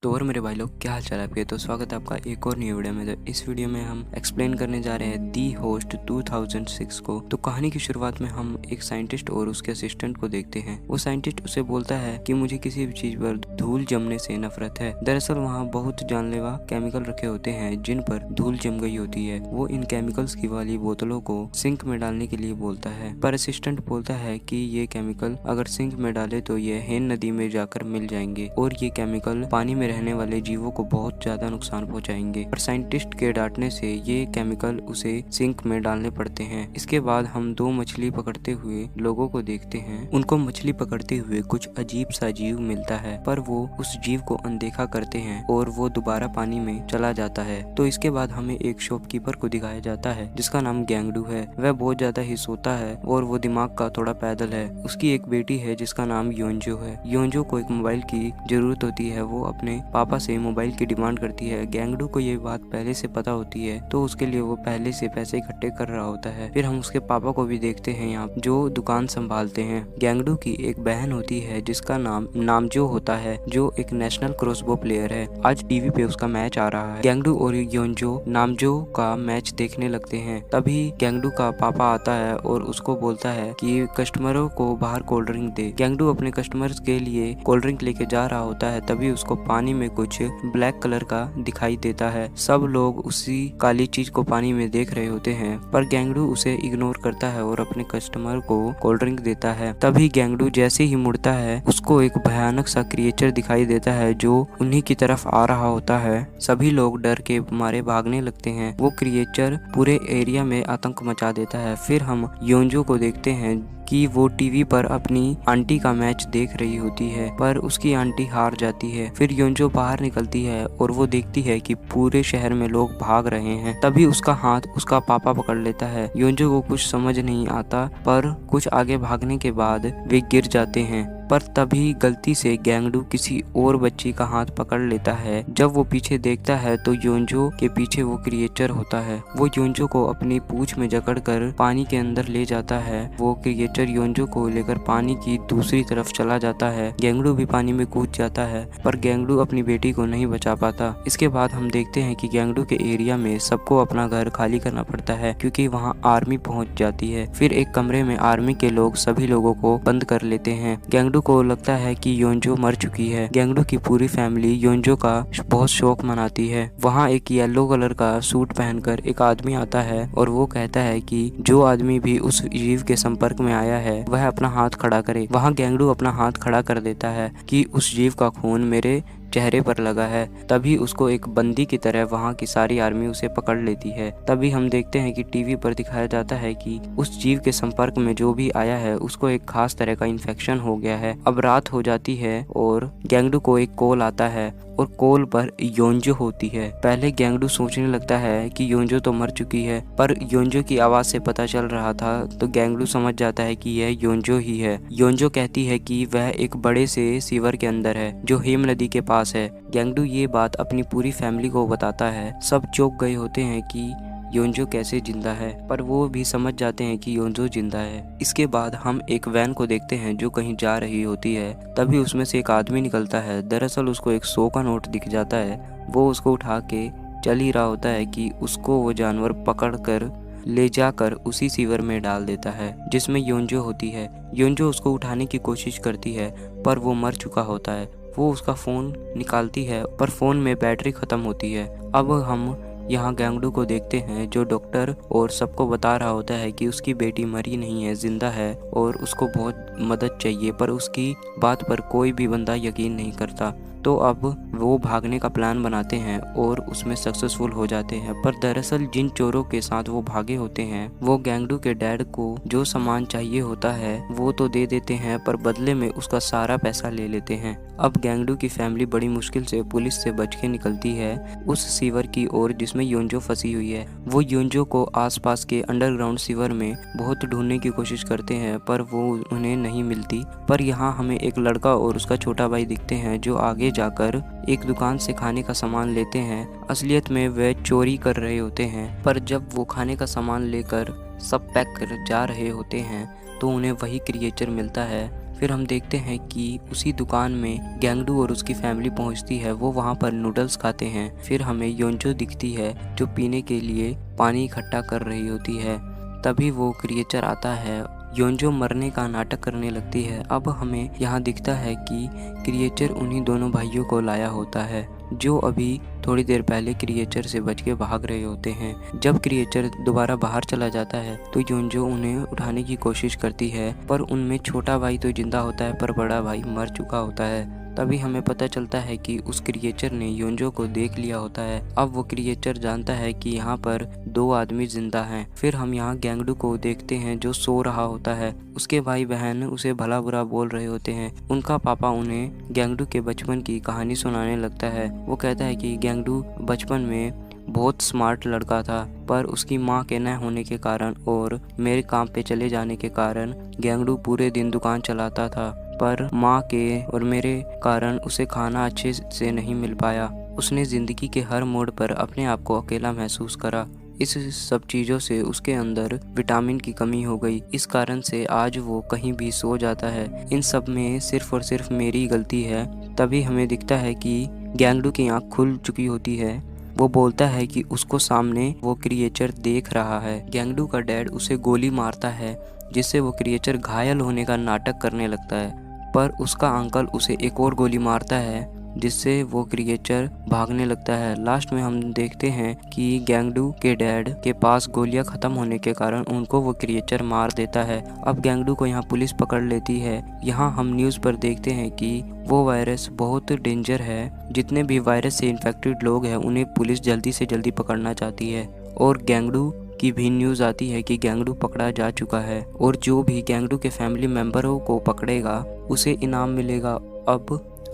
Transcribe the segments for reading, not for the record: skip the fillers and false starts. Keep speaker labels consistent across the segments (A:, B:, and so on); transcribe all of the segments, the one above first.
A: तो और मेरे भाई लोग, क्या हाल चाल है आपके। तो स्वागत है आपका एक और न्यू वीडियो में। तो इस वीडियो में हम एक्सप्लेन करने जा रहे हैं दी होस्ट 2006 को। तो कहानी की शुरुआत में हम एक साइंटिस्ट और उसके असिस्टेंट को देखते हैं। वो साइंटिस्ट उसे बोलता है कि मुझे किसी भी चीज पर धूल जमने से नफरत है। दरअसल वहाँ बहुत जानलेवा केमिकल रखे होते हैं जिन पर धूल जम गई होती है। वो इन केमिकल्स की वाली बोतलों को सिंक में डालने के लिए बोलता है, पर असिस्टेंट बोलता है कि ये केमिकल अगर सिंक में डाले तो ये हेन नदी में जाकर मिल जाएंगे और ये केमिकल पानी में रहने वाले जीवों को बहुत ज्यादा नुकसान पहुंचाएंगे। पर साइंटिस्ट के डांटने से ये केमिकल उसे सिंक में डालने पड़ते हैं। इसके बाद हम दो मछली पकड़ते हुए लोगों को देखते हैं। उनको मछली पकड़ते हुए कुछ अजीब सा जीव मिलता है, पर वो उस जीव को अनदेखा करते हैं और वो दोबारा पानी में चला जाता है। तो इसके बाद हमें एक शॉपकीपर को दिखाया जाता है जिसका नाम गैंगडू है। वह बहुत ज्यादा ही सोता है और वो दिमाग का थोड़ा पैदल है। उसकी एक बेटी है जिसका नाम योंजो है। योंजो को एक मोबाइल की जरूरत होती है। वो अपने पापा से मोबाइल की डिमांड करती है। गैंगडू को ये बात पहले से पता होती है, तो उसके लिए वो पहले से पैसे इकट्ठे कर रहा होता है। फिर हम उसके पापा को भी देखते हैं यहाँ जो दुकान संभालते हैं। गैंगडू की एक बहन होती है जिसका नाम नामजो होता है, जो एक नेशनल क्रॉसबो प्लेयर है। आज टीवी पे उसका मैच आ रहा है। गैंगडू और योंजो नामजो का मैच देखने लगते हैं। तभी गैंगडू का पापा आता है और उसको बोलता है कि कस्टमरों को बाहर कोल्ड ड्रिंक दे। गैंगडू अपने कस्टमर्स के लिए कोल्ड ड्रिंक लेके जा रहा होता है, तभी उसको पानी में कुछ ब्लैक कलर का दिखाई देता है। सब लोग उसी काली चीज को पानी में देख रहे होते हैं, पर गैंगडू उसे इग्नोर करता है और अपने कस्टमर को कोल्ड ड्रिंक देता है। तभी गैंगडू जैसे ही मुड़ता है, उसको एक भयानक सा क्रिएचर दिखाई देता है जो उन्हीं की तरफ आ रहा होता है। सभी लोग डर के मारे भागने लगते हैं। वो क्रिएचर पूरे एरिया में आतंक मचा देता है। फिर हम योंजो को देखते हैं कि वो टीवी पर अपनी आंटी का मैच देख रही होती है, पर उसकी आंटी हार जाती है। फिर योंजो बाहर निकलती है और वो देखती है कि पूरे शहर में लोग भाग रहे हैं। तभी उसका हाथ उसका पापा पकड़ लेता है। योंजो को कुछ समझ नहीं आता, पर कुछ आगे भागने के बाद वे गिर जाते हैं। पर तभी गलती से गैंगडू किसी और बच्ची का हाथ पकड़ लेता है। जब वो पीछे देखता है तो योंजो के पीछे वो क्रिएचर होता है। वो योंजो को अपनी पूंछ में जकड़कर पानी के अंदर ले जाता है। वो क्रिएचर योंजो को लेकर पानी की दूसरी तरफ चला जाता है। गैंगडू भी पानी में कूद जाता है, पर गैंगडू अपनी बेटी को नहीं बचा पाता। इसके बाद हम देखते हैं कि गैंगडू के एरिया में सबको अपना घर खाली करना पड़ता है क्योंकि वहाँ आर्मी पहुँच जाती है। फिर एक कमरे में आर्मी के लोग सभी लोगों को बंद कर लेते हैं। गैंगडू को लगता है कि योंजो मर चुकी है। गैंगडू की पूरी फैमिली योंजो का बहुत शौक मनाती है। वहाँ एक येलो कलर का सूट पहनकर एक आदमी आता है और वो कहता है कि जो आदमी भी उस जीव के संपर्क में आया है वह अपना हाथ खड़ा करे। वहाँ गैंगडू अपना हाथ खड़ा कर देता है कि उस जीव का खून मेरे चेहरे पर लगा है। तभी उसको एक बंदी की तरह वहाँ की सारी आर्मी उसे पकड़ लेती है। तभी हम देखते हैं कि टीवी पर दिखाया जाता है कि उस जीव के संपर्क में जो भी आया है उसको एक खास तरह का इन्फेक्शन हो गया है। अब रात हो जाती है और गैंगडू को एक कॉल आता है और कॉल पर योंजो होती है। पहले गैंगडू सोचने लगता है कि योंजो तो मर चुकी है, पर योंजो की आवाज से पता चल रहा था तो गैंगडू समझ जाता है कि यह योंजो ही है। योंजो कहती है कि वह एक बड़े से सीवर के अंदर है जो हेम नदी के पास है। गैंगडू ये बात अपनी पूरी फैमिली को बताता है। सब चौंक गए होते हैं कि योंजो कैसे जिंदा है, पर वो भी समझ जाते हैं कि योंजो जिंदा है। इसके बाद हम एक वैन को देखते हैं जो कहीं जा रही होती है। तभी उसमें से एक आदमी निकलता है। दरअसल उसको एक 100 का नोट दिख जाता है। वो उसको उठा के चल ही रहा होता है कि उसको वो जानवर पकड़ कर ले जाकर उसी सीवर में डाल देता है जिसमें योंजो होती है। योंजो उसको उठाने की कोशिश करती है, पर वो मर चुका होता है। वो उसका फोन निकालती है, पर फोन में बैटरी खत्म होती है। अब हम यहाँ गैंगडू को देखते हैं जो डॉक्टर और सबको बता रहा होता है कि उसकी बेटी मरी नहीं है, जिंदा है और उसको बहुत मदद चाहिए, पर उसकी बात पर कोई भी बंदा यकीन नहीं करता। तो अब वो भागने का प्लान बनाते हैं और उसमें सक्सेसफुल हो जाते हैं। पर दरअसल जिन चोरों के साथ वो भागे होते हैं वो गैंगडू के डैड को जो सामान चाहिए होता है वो तो दे देते हैं, पर बदले में उसका सारा पैसा ले लेते हैं। अब गैंगडू की फैमिली बड़ी मुश्किल से पुलिस से बच के निकलती है उस सीवर की ओर जिसमें योंजो फंसी हुई है। वो योंजो को आसपास के अंडरग्राउंड सीवर में बहुत ढूंढने की कोशिश करते हैं, पर वो उन्हें नहीं मिलती। पर यहाँ हमें एक लड़का और उसका छोटा भाई दिखते हैं जो आगे जाकर एक दुकान से खाने का सामान लेते हैं। असलियत में वे चोरी कर रहे होते हैं, पर जब वो खाने का सामान लेकर सब पैक कर जा रहे होते हैं तो उन्हें वही क्रिएचर मिलता है। फिर हम देखते हैं कि उसी दुकान में गैंगडू और उसकी फैमिली पहुंचती है। वो वहां पर नूडल्स खाते हैं। फिर हमें योंजो दिखती है जो पीने के लिए पानी इकट्ठा कर रही होती है। तभी वो क्रिएचर आता है। योंजो मरने का नाटक करने लगती है। अब हमें यहाँ दिखता है कि क्रिएचर उन्हीं दोनों भाइयों को लाया होता है जो अभी थोड़ी देर पहले क्रिएचर से बच के भाग रहे होते हैं। जब क्रिएचर दोबारा बाहर चला जाता है तो योंजो उन्हें उठाने की कोशिश करती है, पर उनमें छोटा भाई तो जिंदा होता है पर बड़ा भाई मर चुका होता है। तभी हमें पता चलता है कि उस क्रिएचर ने योंजो को देख लिया होता है। अब वो क्रिएचर जानता है कि यहाँ पर 2 आदमी जिंदा हैं। फिर हम यहाँ गैंगडू को देखते हैं जो सो रहा होता है। उसके भाई बहन उसे भला बुरा बोल रहे होते हैं। उनका पापा उन्हें गैंगडू के बचपन की कहानी सुनाने लगता है। वो कहता है कि गैंगडू बचपन में बहुत स्मार्ट लड़का था, पर उसकी माँ के न होने के कारण और मेरे काम पे चले जाने के कारण गैंगडू पूरे दिन दुकान चलाता था, पर माँ के और मेरे कारण उसे खाना अच्छे से नहीं मिल पाया। उसने जिंदगी के हर मोड़ पर अपने आप को अकेला महसूस करा। इस सब चीज़ों से उसके अंदर विटामिन की कमी हो गई। इस कारण से आज वो कहीं भी सो जाता है। इन सब में सिर्फ और सिर्फ मेरी गलती है। तभी हमें दिखता है कि गैंगडू की आँख खुल चुकी होती है। वो बोलता है कि उसको सामने वो क्रिएचर देख रहा है। गैंगडू का डैड उसे गोली मारता है, जिससे वो क्रिएचर घायल होने का नाटक करने लगता है, पर उसका अंकल उसे एक और गोली मारता है, जिससे वो क्रिएचर भागने लगता है। लास्ट में हम देखते हैं कि गैंगडू के डैड के पास गोलियां खत्म होने के कारण उनको वो क्रिएचर मार देता है। अब गैंगडू को यहाँ पुलिस पकड़ लेती है। यहाँ हम न्यूज़ पर देखते हैं कि वो वायरस बहुत डेंजर है। जितने भी वायरस से इन्फेक्टेड लोग हैं उन्हें पुलिस जल्दी से जल्दी पकड़ना चाहती है। और गैंगडू की भी न्यूज़ आती है कि गैंगडू पकड़ा जा चुका है और जो भी गैंगडू के फैमिली मेंबरों को पकड़ेगा उसे इनाम मिलेगा।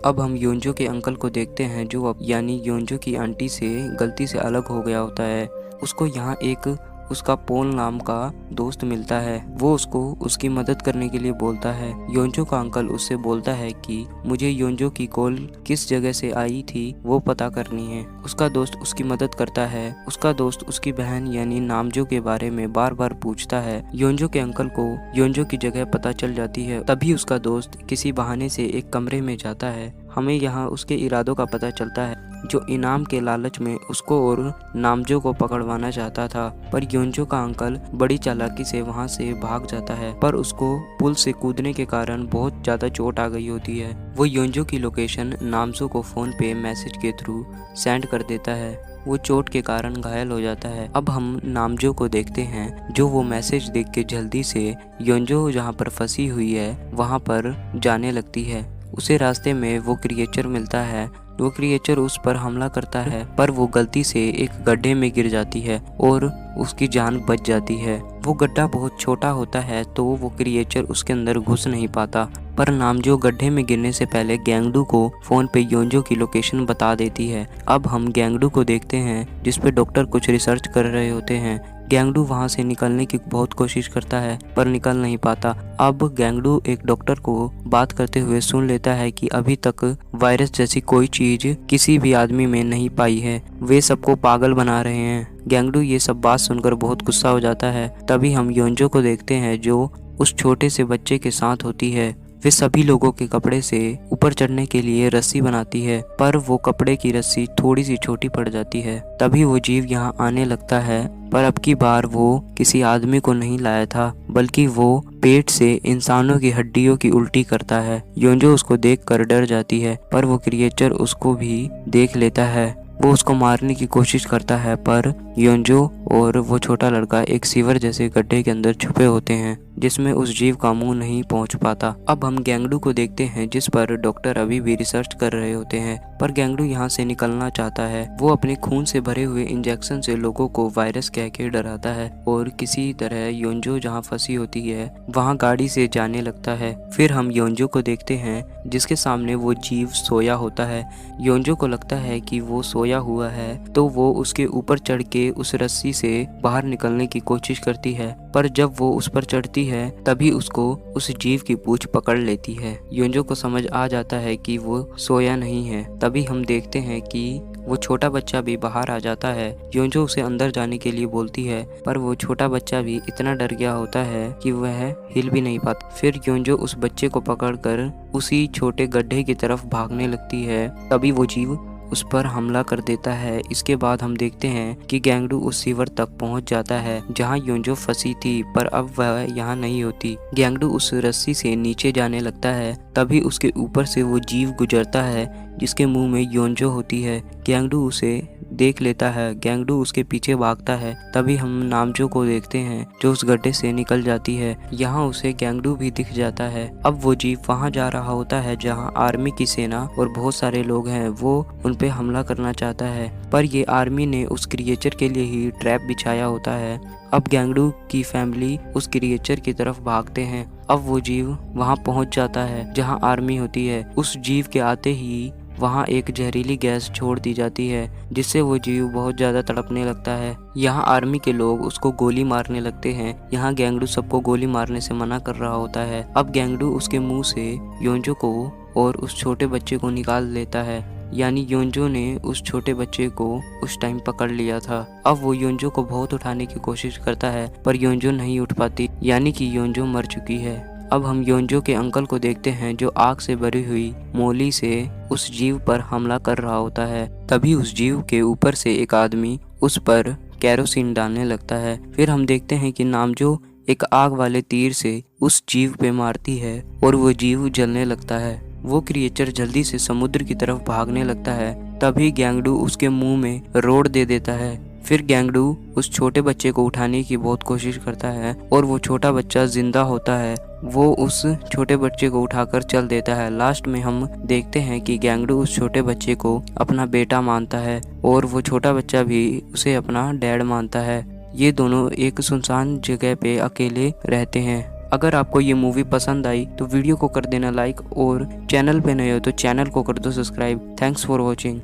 A: अब हम योंजो के अंकल को देखते हैं जो अब यानी योंजो की आंटी से गलती से अलग हो गया होता है। उसको यहाँ एक उसका पोल नाम का दोस्त मिलता है। वो उसको उसकी मदद करने के लिए बोलता है। योंजो का अंकल उससे बोलता है कि मुझे योंजो की कॉल किस जगह से आई थी वो पता करनी है। उसका दोस्त उसकी मदद करता है। उसका दोस्त उसकी बहन यानी नामजो के बारे में बार बार पूछता है। योंजो के अंकल को योंजो की जगह पता चल जाती है। तभी उसका दोस्त किसी बहाने से एक कमरे में जाता है। हमें यहाँ उसके इरादों का पता चलता है, जो इनाम के लालच में उसको और नामजो को पकड़वाना चाहता था, पर योंजो का अंकल बड़ी चालाकी से वहां से भाग जाता है, पर उसको पुल से कूदने के कारण बहुत ज्यादा चोट आ गई होती है। वो योंजो की लोकेशन नामजो को फोन पे मैसेज के थ्रू सेंड कर देता है। वो चोट के कारण घायल हो जाता है। अब हम नामजो को देखते हैं जो वो मैसेज देख के जल्दी से योंजो जहाँ पर फंसी हुई है वहाँ पर जाने लगती है। उसे रास्ते में वो क्रिएचर मिलता है। वो क्रिएचर उस पर हमला करता है, पर वो गलती से एक गड्ढे में गिर जाती है और उसकी जान बच जाती है। वो गड्ढा बहुत छोटा होता है तो वो क्रिएचर उसके अंदर घुस नहीं पाता, पर नामजो गड्ढे में गिरने से पहले गैंगडू को फोन पे योंजो की लोकेशन बता देती है। अब हम गैंगडू को देखते हैं जिस पे डॉक्टर कुछ रिसर्च कर रहे होते हैं। गैंगडू वहां से निकलने की बहुत कोशिश करता है पर निकल नहीं पाता। अब गैंगडू एक डॉक्टर को बात करते हुए सुन लेता है कि अभी तक वायरस जैसी कोई चीज किसी भी आदमी में नहीं पाई है, वे सबको पागल बना रहे हैं। गैंगडू ये सब बात सुनकर बहुत गुस्सा हो जाता है। तभी हम योंजो को देखते हैं जो उस छोटे से बच्चे के साथ होती है। वे सभी लोगों के कपड़े से ऊपर चढ़ने के लिए रस्सी बनाती है, पर वो कपड़े की रस्सी थोड़ी सी छोटी पड़ जाती है। तभी वो जीव यहाँ आने लगता है, पर अब की बार वो किसी आदमी को नहीं लाया था, बल्कि वो पेट से इंसानों की हड्डियों की उल्टी करता है। योंजो उसको देखकर डर जाती है, पर वो क्रिएचर उसको भी देख लेता है। वो उसको मारने की कोशिश करता है, पर योंजो और वो छोटा लड़का एक सीवर जैसे गड्ढे के अंदर छुपे होते हैं जिसमें उस जीव का मुंह नहीं पहुंच पाता। अब हम गैंगडू को देखते हैं जिस पर डॉक्टर अभी भी रिसर्च कर रहे होते हैं, पर गैंगडू यहाँ से निकलना चाहता है। वो अपने खून से भरे हुए इंजेक्शन से लोगों को वायरस कह के डराता है और किसी तरह योंजो जहाँ फंसी होती है वहाँ गाड़ी से जाने लगता है। फिर हम योंजो को देखते हैं जिसके सामने वो जीव सोया होता है। योंजो को लगता है कि वो सोया हुआ है तो वो उसके ऊपर चढ़ के उस रस्सी से बाहर निकलने की कोशिश करती है, पर जब वो उस पर चढ़ती है तभी उसको उस जीव की पूंछ पकड़ लेती है। योंजो को समझ आ जाता है कि वो सोया नहीं है। तभी हम देखते हैं कि वो छोटा बच्चा भी बाहर आ जाता है। योंजो उसे अंदर जाने के लिए बोलती है, पर वो छोटा बच्चा भी इतना डर गया होता है कि वह हिल भी नहीं पाता। फिर योंजो उस बच्चे को पकड़कर उसी छोटे गड्ढे की तरफ भागने लगती है। तभी वो जीव उस पर हमला कर देता है। इसके बाद हम देखते हैं कि गैंगडू उस सीवर तक पहुंच जाता है जहां योंजो फंसी थी, पर अब वह यहां नहीं होती। गैंगडू उस रस्सी से नीचे जाने लगता है, तभी उसके ऊपर से वो जीव गुजरता है जिसके मुंह में योंजो होती है। गैंगडू उसे देख लेता है। गैंगडू उसके पीछे भागता है। तभी हम नामजो को देखते हैं जो उस गड्ढे से निकल जाती है। यहाँ उसे गैंगडू भी दिख जाता है। अब वो जीव वहाँ जा रहा होता है जहाँ आर्मी की सेना और बहुत सारे लोग हैं। वो उन पे हमला करना चाहता है, पर ये आर्मी ने उस क्रिएचर के लिए ही ट्रैप बिछाया होता है। अब गैंगडू की फैमिली उस क्रिएचर की तरफ भागते हैं। अब वो जीव वहाँ पहुँच जाता है जहाँ आर्मी होती है। उस जीव के आते ही वहाँ एक जहरीली गैस छोड़ दी जाती है जिससे वो जीव बहुत ज्यादा तड़पने लगता है। यहाँ आर्मी के लोग उसको गोली मारने लगते हैं। यहाँ गैंगडू सबको गोली मारने से मना कर रहा होता है। अब गैंगडू उसके मुंह से योंजो को और उस छोटे बच्चे को निकाल लेता है, यानी योंजो ने उस छोटे बच्चे को उस टाइम पकड़ लिया था। अब वो योंजो को बहुत उठाने की कोशिश करता है, पर योंजो नहीं उठ पाती, यानी कि योंजो मर चुकी है। अब हम योंजो के अंकल को देखते हैं जो आग से भरी हुई मोली से उस जीव पर हमला कर रहा होता है। तभी उस जीव के ऊपर से एक आदमी उस पर केरोसिन डालने लगता है। फिर हम देखते हैं कि नामजो एक आग वाले तीर से उस जीव पे मारती है और वो जीव जलने लगता है। वो क्रिएचर जल्दी से समुद्र की तरफ भागने लगता है। तभी गैंगडू उसके मुंह में रोड दे देता है। फिर गैंगडू उस छोटे बच्चे को उठाने की बहुत कोशिश करता है और वो छोटा बच्चा जिंदा होता है। वो उस छोटे बच्चे को उठाकर चल देता है। लास्ट में हम देखते हैं कि गैंगडू उस छोटे बच्चे को अपना बेटा मानता है और वो छोटा बच्चा भी उसे अपना डैड मानता है। ये दोनों एक सुनसान जगह पे अकेले रहते हैं। अगर आपको ये मूवी पसंद आई तो वीडियो को कर देना लाइक और चैनल पे नए हो तो चैनल को कर दो सब्सक्राइब। Thanks for watching.